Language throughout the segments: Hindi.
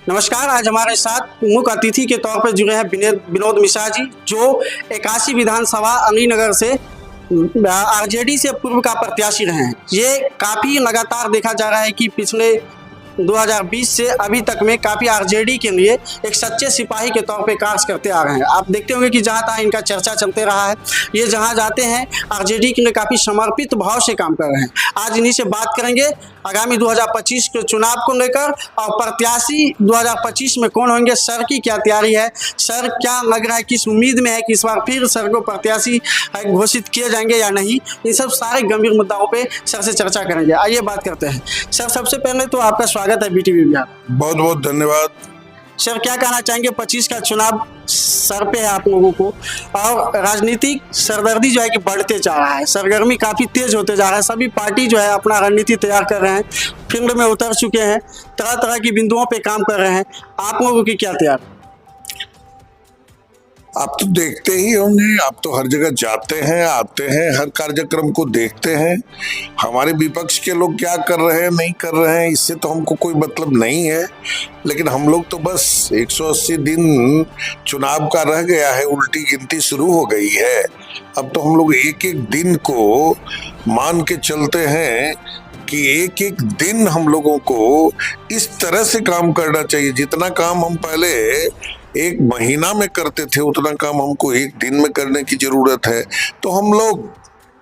नमस्कार। आज हमारे साथ मुख्य अतिथि के तौर पर जुड़े हैं विनोद मिश्रा जी, जो 81 विधानसभा अलीनगर से आरजेडी से पूर्व का प्रत्याशी रहे हैं। ये काफ़ी लगातार देखा जा रहा है कि पिछले 2020 से अभी तक में काफ़ी आरजेडी के लिए एक सच्चे सिपाही के तौर पे कार्य करते आ रहे हैं। आप देखते होंगे कि जहाँ तहाँ इनका चर्चा चलते रहा है। ये जहाँ जाते हैं आरजेडी के लिए काफ़ी समर्पित भाव से काम कर रहे हैं। आज इन्हीं से बात करेंगे आगामी 2025 के चुनाव को लेकर और प्रत्याशी 2025 में कौन होंगे, सर की क्या तैयारी है, सर क्या लग रहा है, किस उम्मीद में है कि इस बार फिर सर को प्रत्याशी घोषित किए जाएंगे या नहीं। इन सब सारे गंभीर मुद्दाओं पे सर से चर्चा करेंगे। आइए बात करते हैं। सर, सबसे पहले तो आपका स्वागत है बीटीवी में। बहुत बहुत धन्यवाद। सर, क्या कहना चाहेंगे, 25 का चुनाव सर पे है आप लोगों को, और राजनीतिक सरदर्दी जो है कि बढ़ते जा रहा है, सरगर्मी काफ़ी तेज होते जा रहा है। सभी पार्टी जो है अपना रणनीति तैयार कर रहे हैं, फील्ड में उतर चुके हैं, तरह तरह की बिंदुओं पे काम कर रहे हैं। आप लोगों की क्या तैयारी? आप तो देखते ही होंगे, आप तो हर जगह जाते हैं, आते हैं, हर कार्यक्रम को देखते हैं। हमारे विपक्ष के लोग क्या कर रहे हैं, नहीं कर रहे हैं, इससे तो हमको कोई मतलब नहीं है। लेकिन हम लोग तो बस 180 दिन चुनाव का रह गया है, उल्टी गिनती शुरू हो गई है। अब तो हम लोग एक एक दिन को मान के चलते हैं कि एक एक दिन हम लोगों को इस तरह से काम करना चाहिए। जितना काम हम पहले एक महीना में करते थे, उतना काम हमको एक दिन में करने की जरूरत है। तो हम लोग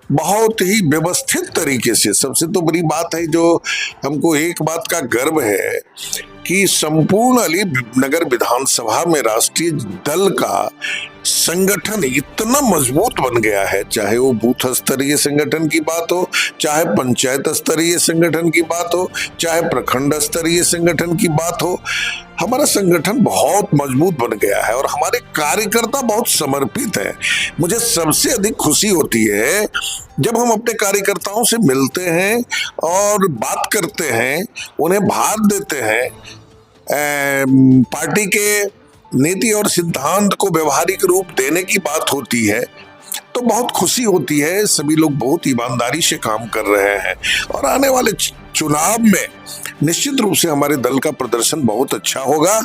बहुत ही व्यवस्थित तरीके से, सबसे तो बड़ी बात है जो हमको एक बात का गर्व है कि संपूर्ण अलीनगर विधानसभा में राष्ट्रीय दल का संगठन इतना मजबूत बन गया है। चाहे वो बूथ स्तरीय संगठन की बात हो, चाहे पंचायत स्तरीय संगठन की बात हो, चाहे प्रखंड स्तरीय संगठन की बात हो, हमारा संगठन बहुत मजबूत बन गया है और हमारे कार्यकर्ता बहुत समर्पित है। मुझे सबसे अधिक खुशी होती है जब हम अपने कार्यकर्ताओं से मिलते हैं और बात करते हैं, उन्हें भाग देते हैं, पार्टी के नीति और सिद्धांत को व्यवहारिक रूप देने की बात होती है, तो बहुत खुशी होती है। सभी लोग बहुत ईमानदारी से काम कर रहे हैं और आने वाले चुनाव में निश्चित रूप से हमारे दल का प्रदर्शन बहुत अच्छा होगा।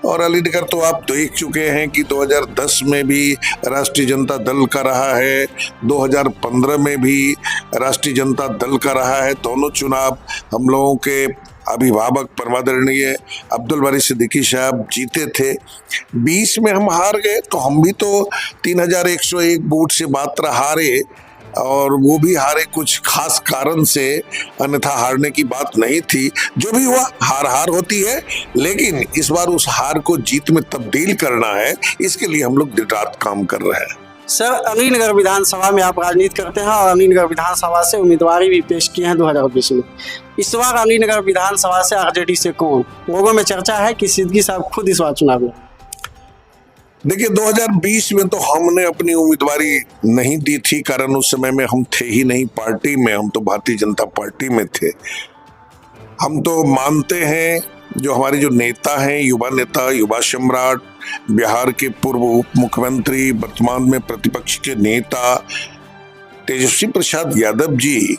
और अलीनगर तो आप देख चुके हैं कि 2010 में भी राष्ट्रीय जनता दल का रहा है, 2015 में भी राष्ट्रीय जनता दल का रहा है। दोनों चुनाव हम लोगों के अभिभावक परमादरणीय अब्दुल बारी सिद्दीकी साहब जीते थे। 20 में हम हार गए, तो हम भी तो 3101 वोट से मात्र हारे, और वो भी हारे कुछ खास कारण से, अन्यथा हारने की बात नहीं थी। जो भी हुआ, हार हार होती है, लेकिन इस बार उस हार को जीत में तब्दील करना है, इसके लिए हम लोग दिन रात काम कर रहे हैं। सर, अलीनगर विधानसभा में आप राजनीति करते हैं और अलीनगर विधानसभा से उम्मीदवारी भी पेश किए हैं 2020 में। इस बार अलीनगर विधानसभा से आरजेडी से कौन? लोगों में चर्चा है कि सिद्दीकी साहब खुद इस बार चुनाव में। देखिए, 2020 में तो हमने अपनी उम्मीदवारी नहीं दी थी, कारण उस समय में हम थे ही नहीं पार्टी में, हम तो भारतीय जनता पार्टी में थे। हम तो मानते हैं जो हमारे जो नेता हैं, युवा नेता, युवा सम्राट, बिहार के पूर्व उप मुख्यमंत्री, वर्तमान में प्रतिपक्ष के नेता तेजस्वी प्रसाद यादव जी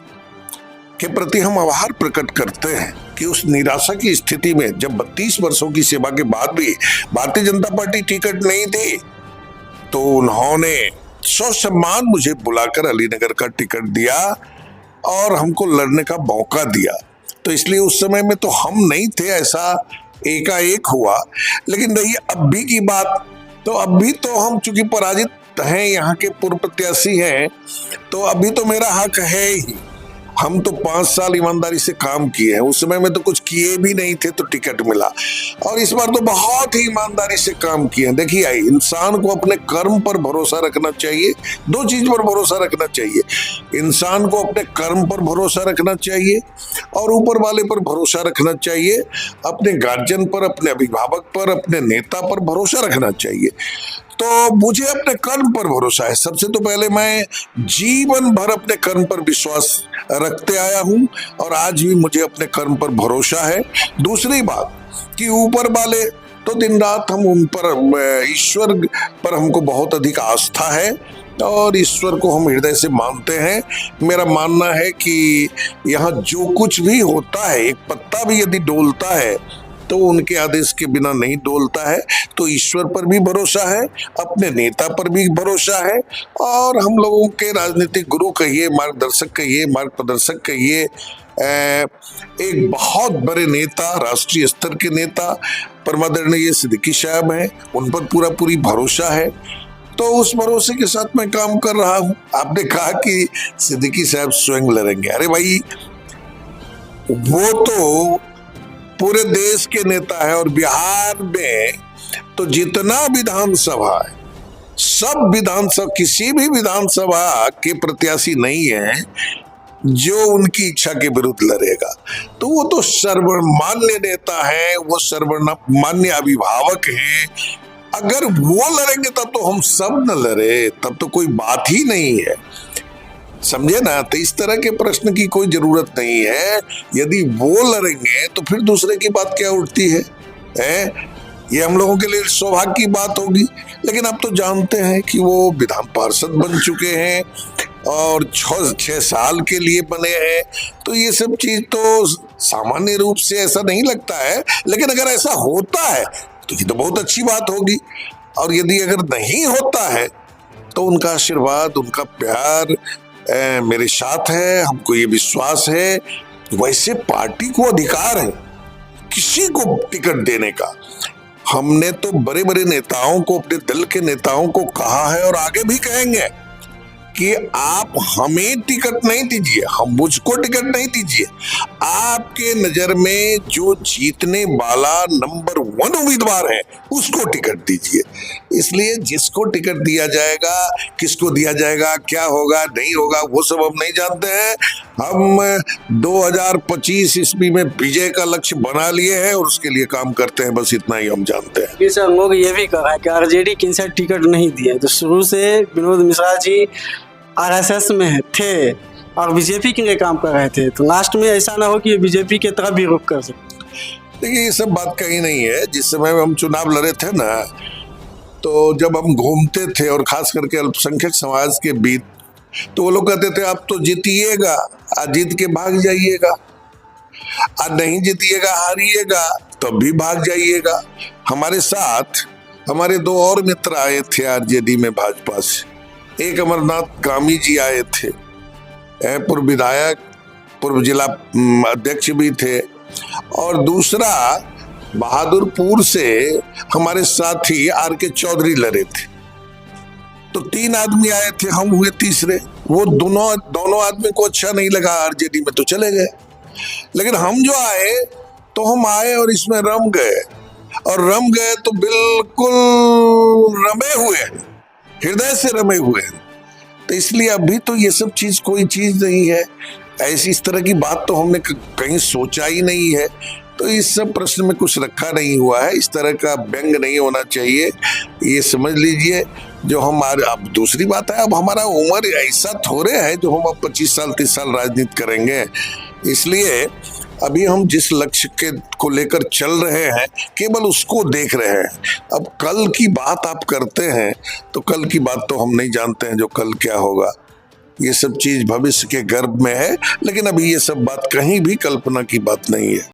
के प्रति हम आभार प्रकट करते हैं कि उस निराशा की स्थिति में, जब 32 वर्षों की सेवा के बाद भी भारतीय जनता पार्टी टिकट नहीं थी, तो उन्होंने ससम्मान मुझे बुलाकर अलीनगर का टिकट दिया और हमको लड़ने का मौका दिया। तो इसलिए उस समय में तो हम नहीं थे, ऐसा एकाएक हुआ। लेकिन रही अब भी की बात, तो अब भी तो हम चूंकि पराजित हैं, यहाँ के पूर्व प्रत्याशी हैं, तो अभी तो मेरा हक है ही। हम तो 5 साल ईमानदारी से काम किए हैं, उस समय में तो कुछ किए भी नहीं थे तो टिकट मिला, और इस बार तो बहुत ही ईमानदारी से काम किए हैं। देखिए, इंसान को अपने कर्म पर भरोसा रखना चाहिए। 2 चीज पर भरोसा रखना चाहिए, इंसान को अपने कर्म पर भरोसा रखना चाहिए और ऊपर वाले पर भरोसा रखना चाहिए, अपने गार्जियन पर, अपने अभिभावक पर, अपने नेता पर भरोसा रखना चाहिए। तो मुझे अपने कर्म पर भरोसा है। सबसे तो पहले मैं जीवन भर अपने कर्म पर विश्वास रखते आया हूं और आज भी मुझे अपने कर्म पर भरोसा है। दूसरी बात कि ऊपर वाले तो दिन रात हम उन पर, ईश्वर पर हमको बहुत अधिक आस्था है और ईश्वर को हम हृदय से मानते हैं। मेरा मानना है कि यहाँ जो कुछ भी होता है, एक पत्ता भी यदि डोलता है तो उनके आदेश के बिना नहीं डोलता है। तो ईश्वर पर भी भरोसा है, अपने नेता पर भी भरोसा है, और हम लोगों के राजनीतिक गुरु कहिए, मार्गदर्शक कहिए, मार्ग प्रदर्शक कहिए, एक बहुत बड़े नेता, राष्ट्रीय स्तर के नेता परमादरणीय सिद्दीकी साहब हैं, उन पर पूरी भरोसा है। तो उस भरोसे के साथ मैं काम कर रहा हूं। आपने कहा कि सिद्दीकी साहब स्वयं लड़ेंगे। अरे भाई, वो तो पूरे देश के नेता है, और बिहार में तो जितना विधानसभा है, सब विधानसभा, किसी भी विधानसभा के प्रत्याशी नहीं है जो उनकी इच्छा के विरुद्ध लड़ेगा। तो वो तो सर्वमान्य नेता है, वो सर्वमान्य अभिभावक है। अगर वो लड़ेंगे तब तो हम सब न लड़े, तब तो कोई बात ही नहीं है, समझे ना। तो इस तरह के प्रश्न की कोई जरूरत नहीं है। यदि वो लड़ेंगे तो फिर दूसरे की बात क्या उठती है? ये हम लोगों के लिए सौभाग्य की बात होगी। लेकिन अब तो जानते हैं कि वो विधान पार्षद बन चुके हैं और 6 साल के लिए बने हैं। तो ये सब चीज तो सामान्य रूप से ऐसा नहीं लगता है, लेकिन अगर ऐसा होता है तो ये तो बहुत अच्छी बात होगी। और यदि अगर नहीं होता है तो उनका आशीर्वाद, उनका प्यार मेरे साथ है, हमको ये विश्वास है। वैसे पार्टी को अधिकार है किसी को टिकट देने का। हमने तो बड़े बड़े नेताओं को, अपने दल के नेताओं को कहा है और आगे भी कहेंगे कि आप हमें टिकट नहीं दीजिए, हम मुझको टिकट नहीं दीजिए। आपके नजर में जो जीतने वाला नंबर 1 उम्मीदवार है उसको टिकट दीजिए। इसलिए जिसको टिकट दिया जाएगा, किसको दिया जाएगा, क्या होगा नहीं होगा, वो सब हम नहीं जानते हैं। हम 2025 ईस्वी में विजय का लक्ष्य बना लिए हैं और उसके लिए काम करते हैं, बस इतना ही हम जानते हैं। सर, लोग ये भी कहा है कि आरजेडी किसी टिकट नहीं दिया। तो शुरू से विनोद मिश्रा जी आरएसएस में थे और बीजेपी के लिए काम कर रहे थे, तो लास्ट में ऐसा ना हो कि बीजेपी की तरफ भी रुख कर सके। देखिए, ये सब बात कहीं नहीं है। जिस समय हम चुनाव लड़े थे ना, तो जब हम घूमते थे और खास करके अल्पसंख्यक समाज के बीच, तो वो लोग कहते थे आप तो जीतिएगा, आज जीत के भाग जाइएगा, आज नहीं जीतिएगा, हारिएगा तब भी भाग जाइएगा। हमारे साथ हमारे 2 और मित्र आए थे आरजेडी में भाजपा से। एक अमरनाथ गामी जी आए थे, पूर्व विधायक, पूर्व जिला अध्यक्ष भी थे, और दूसरा बहादुरपुर से हमारे साथी आर.के. चौधरी लड़े थे। तो 3 आदमी आए थे, हम हुए तीसरे। वो दोनों आदमी को अच्छा नहीं लगा आरजेडी में, तो चले गए। लेकिन हम जो आए तो हम आए और इसमें रम गए, और रम गए तो बिल्कुल रमे हुए हैं, हृदय से रमे हुए हैं। तो इसलिए अभी तो ये सब चीज कोई चीज नहीं है। ऐसी इस तरह की बात तो हमने कहीं सोचा ही नहीं है। तो इस सब प्रश्न में कुछ रखा नहीं हुआ है। इस तरह का व्यंग नहीं होना चाहिए, ये समझ लीजिए। जो हमारे, अब दूसरी बात है, अब हमारा उम्र ऐसा थोड़े है जो हम अब 25 साल 30 साल राजनीति करेंगे। इसलिए अभी हम जिस लक्ष्य को लेकर चल रहे हैं, केवल उसको देख रहे हैं। अब कल की बात आप करते हैं तो कल की बात तो हम नहीं जानते हैं जो कल क्या होगा। ये सब चीज भविष्य के गर्भ में है, लेकिन अभी ये सब बात कहीं भी कल्पना की बात नहीं है।